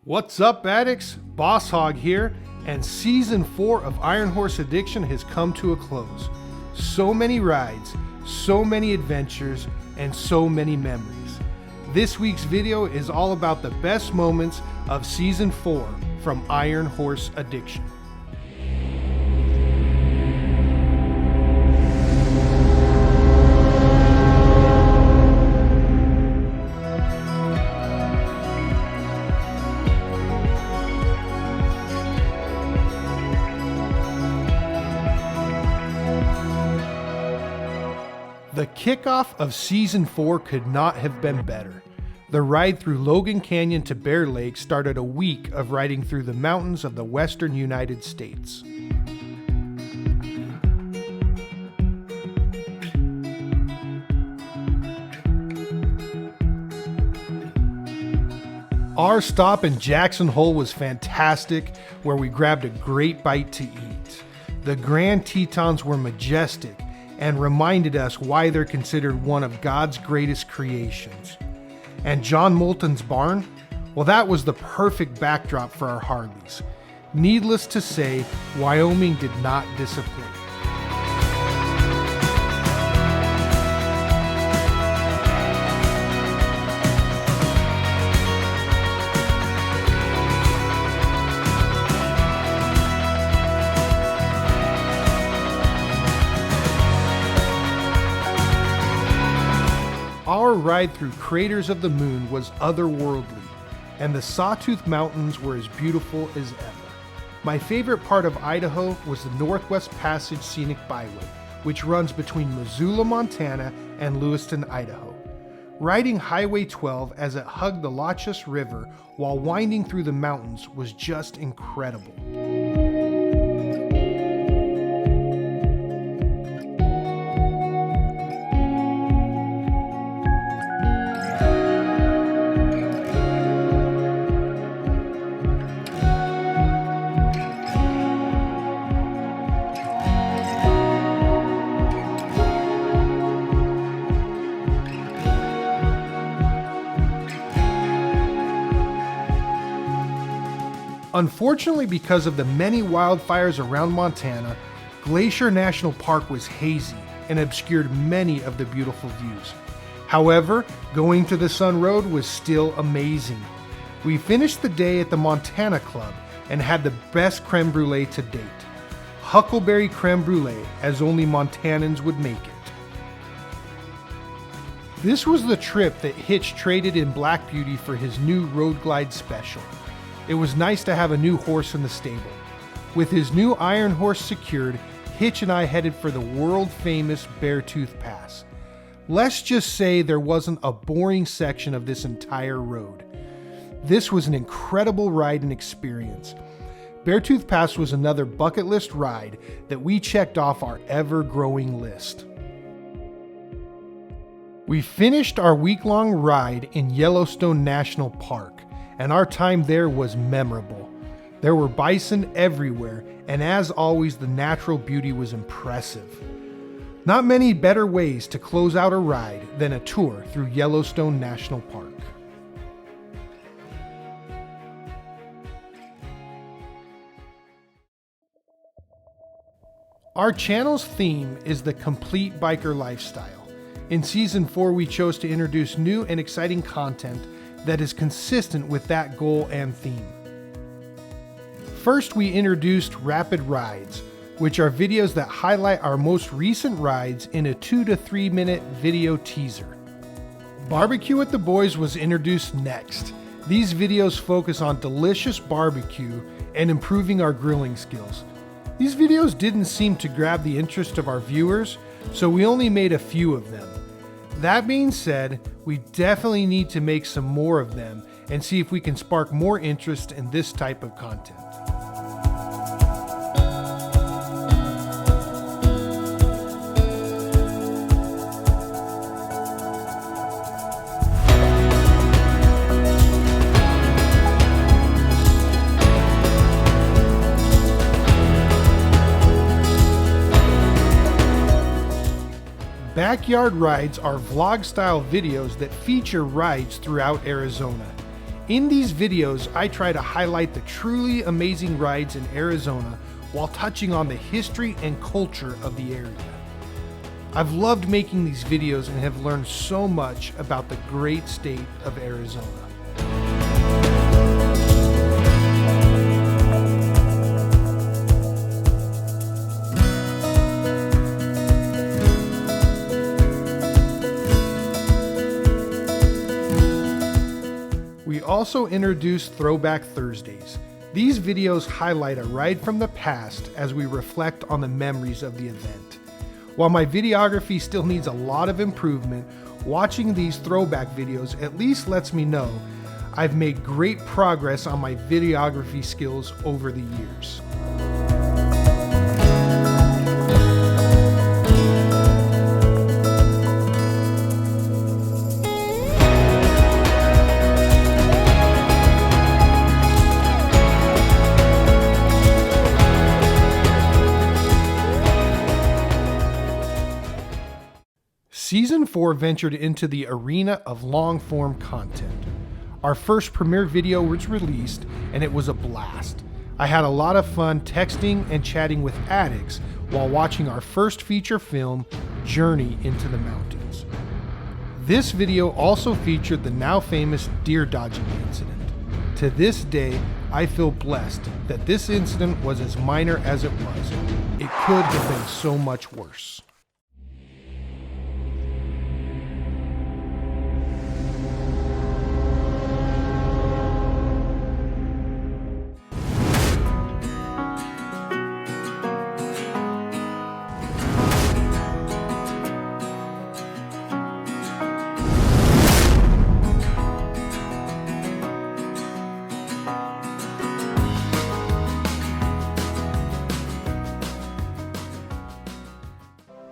What's up, addicts? Boss Hog here, and Season 4 of Ironhorse Addiction has come to a close. So many rides, so many adventures, and so many memories. This week's video is all about the best moments of Season 4 from Ironhorse Addiction. The kickoff of Season 4 could not have been better. The ride through Logan Canyon to Bear Lake started a week of riding through the mountains of the western United States. Our stop in Jackson Hole was fantastic, where we grabbed a great bite to eat. The Grand Tetons were majestic and reminded us why they're considered one of God's greatest creations. And John Moulton's barn? Well, that was the perfect backdrop for our Harleys. Needless to say, Wyoming did not disappoint. Our ride through Craters of the Moon was otherworldly, and the Sawtooth Mountains were as beautiful as ever. My favorite part of Idaho was the Northwest Passage Scenic Byway, which runs between Missoula, Montana and Lewiston, Idaho. Riding Highway 12 as it hugged the Lochos River while winding through the mountains was just incredible. Unfortunately, because of the many wildfires around Montana, Glacier National Park was hazy and obscured many of the beautiful views. However, going to the Sun Road was still amazing. We finished the day at the Montana Club and had the best creme brulee to date. Huckleberry creme brulee, as only Montanans would make it. This was the trip that Hitch traded in Black Beauty for his new Road Glide Special. It was nice to have a new horse in the stable. With his new Iron Horse secured, Hitch and I headed for the world-famous Beartooth Pass. Let's just say there wasn't a boring section of this entire road. This was an incredible ride and experience. Beartooth Pass was another bucket list ride that we checked off our ever-growing list. We finished our week-long ride in Yellowstone National Park, and our time there was memorable. There were bison everywhere, and as always, the natural beauty was impressive. Not many better ways to close out a ride than a tour through Yellowstone National Park. Our channel's theme is the complete biker lifestyle. In Season 4, we chose to introduce new and exciting content that is consistent with that goal and theme. First, we introduced Rapid Rides, which are videos that highlight our most recent rides in a 2 to 3 minute video teaser. Barbecue with the Boys was introduced next. These videos focus on delicious barbecue and improving our grilling skills. These videos didn't seem to grab the interest of our viewers, so we only made a few of them. That being said, we definitely need to make some more of them and see if we can spark more interest in this type of content. Backyard Rides are vlog-style videos that feature rides throughout Arizona. In these videos, I try to highlight the truly amazing rides in Arizona while touching on the history and culture of the area. I've loved making these videos and have learned so much about the great state of Arizona. We also introduced Throwback Thursdays. These videos highlight a ride from the past as we reflect on the memories of the event. While my videography still needs a lot of improvement, watching these throwback videos at least lets me know I've made great progress on my videography skills over the years. Season 4 ventured into the arena of long-form content. Our first premiere video was released, and it was a blast. I had a lot of fun texting and chatting with addicts while watching our first feature film, Journey into the Mountains. This video also featured the now famous deer dodging incident. To this day, I feel blessed that this incident was as minor as it was. It could have been so much worse.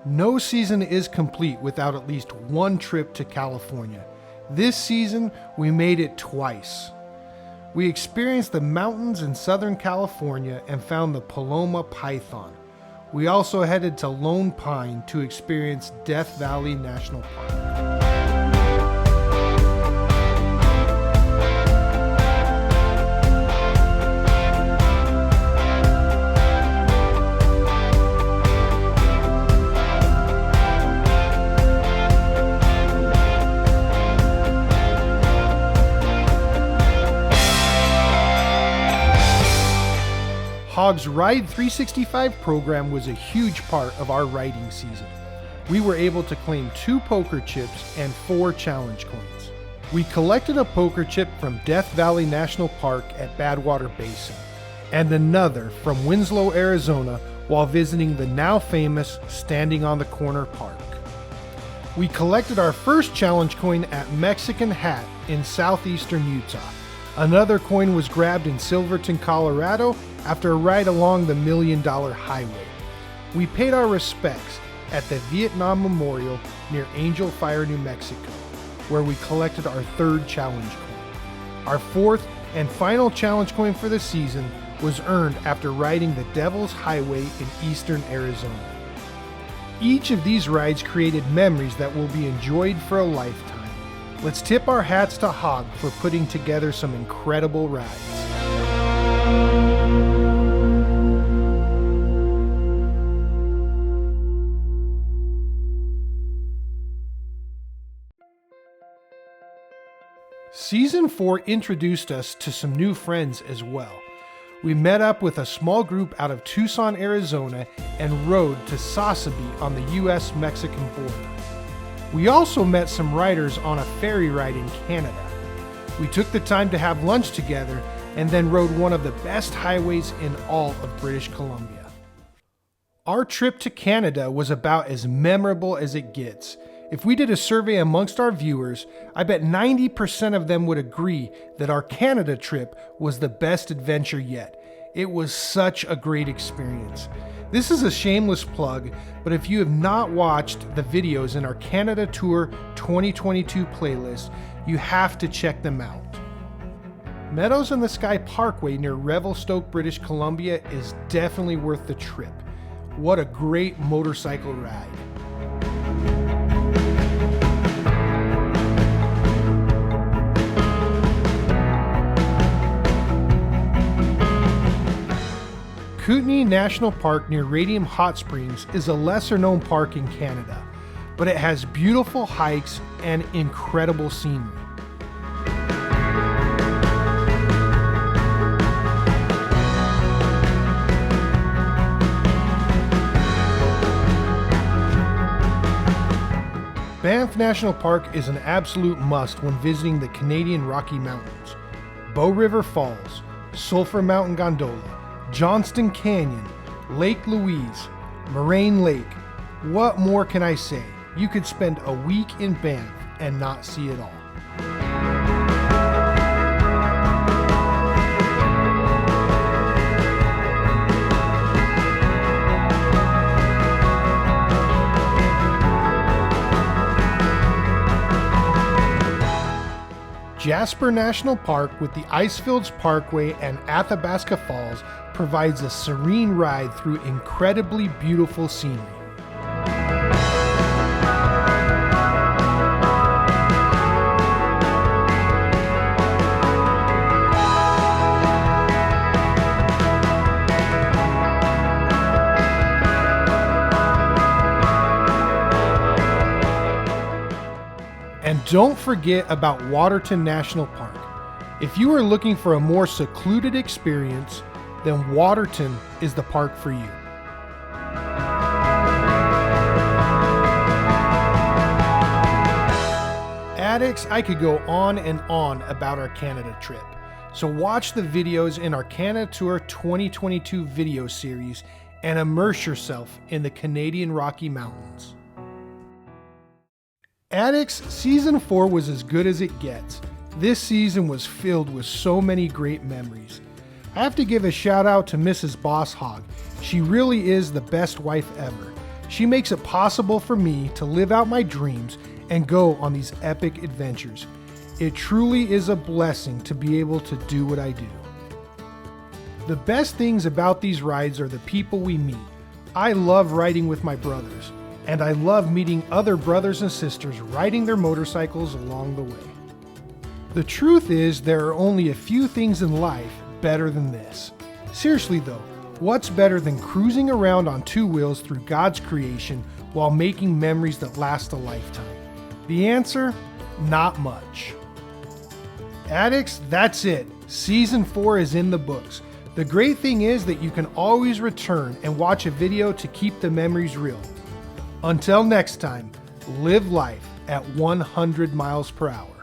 No season is complete without at least one trip to California. This season, we made it twice. We experienced the mountains in Southern California and found the Paloma Python. We also headed to Lone Pine to experience Death Valley National Park. Hog's Ride 365 program was a huge part of our riding season. We were able to claim 2 poker chips and 4 challenge coins. We collected a poker chip from Death Valley National Park at Badwater Basin, and another from Winslow, Arizona, while visiting the now famous Standing on the Corner Park. We collected our first challenge coin at Mexican Hat in southeastern Utah. Another coin was grabbed in Silverton, Colorado, after a ride along the $1 Million Highway. We paid our respects at the Vietnam Memorial near Angel Fire, New Mexico, where we collected our 3rd challenge coin. Our 4th and final challenge coin for the season was earned after riding the Devil's Highway in eastern Arizona. Each of these rides created memories that will be enjoyed for a lifetime. Let's tip our hats to Hog for putting together some incredible rides. Season 4 introduced us to some new friends as well. We met up with a small group out of Tucson, Arizona, and rode to Sasabe on the US-Mexican border. We also met some riders on a ferry ride in Canada. We took the time to have lunch together and then rode one of the best highways in all of British Columbia. Our trip to Canada was about as memorable as it gets. If we did a survey amongst our viewers, I bet 90% of them would agree that our Canada trip was the best adventure yet. It was such a great experience. This is a shameless plug, but if you have not watched the videos in our Canada Tour 2022 playlist, you have to check them out. Meadows in the Sky Parkway near Revelstoke, British Columbia is definitely worth the trip. What a great motorcycle ride. Kootenay National Park near Radium Hot Springs is a lesser-known park in Canada, but it has beautiful hikes and incredible scenery. Banff National Park is an absolute must when visiting the Canadian Rocky Mountains. Bow River Falls, Sulphur Mountain Gondola, Johnston Canyon, Lake Louise, Moraine Lake. What more can I say? You could spend a week in Banff and not see it all. Jasper National Park with the Icefields Parkway and Athabasca Falls provides a serene ride through incredibly beautiful scenery. And don't forget about Waterton National Park. If you are looking for a more secluded experience, then Waterton is the park for you. Addicts, I could go on and on about our Canada trip. So watch the videos in our Canada Tour 2022 video series and immerse yourself in the Canadian Rocky Mountains. Addicts Season 4 was as good as it gets. This season was filled with so many great memories. I have to give a shout out to Mrs. Boss Hog. She really is the best wife ever. She makes it possible for me to live out my dreams and go on these epic adventures. It truly is a blessing to be able to do what I do. The best things about these rides are the people we meet. I love riding with my brothers. And I love meeting other brothers and sisters riding their motorcycles along the way. The truth is, there are only a few things in life better than this. Seriously though, what's better than cruising around on two wheels through God's creation while making memories that last a lifetime? The answer? Not much. Addicts, that's it. Season 4 is in the books. The great thing is that you can always return and watch a video to keep the memories real. Until next time, live life at 100 miles per hour.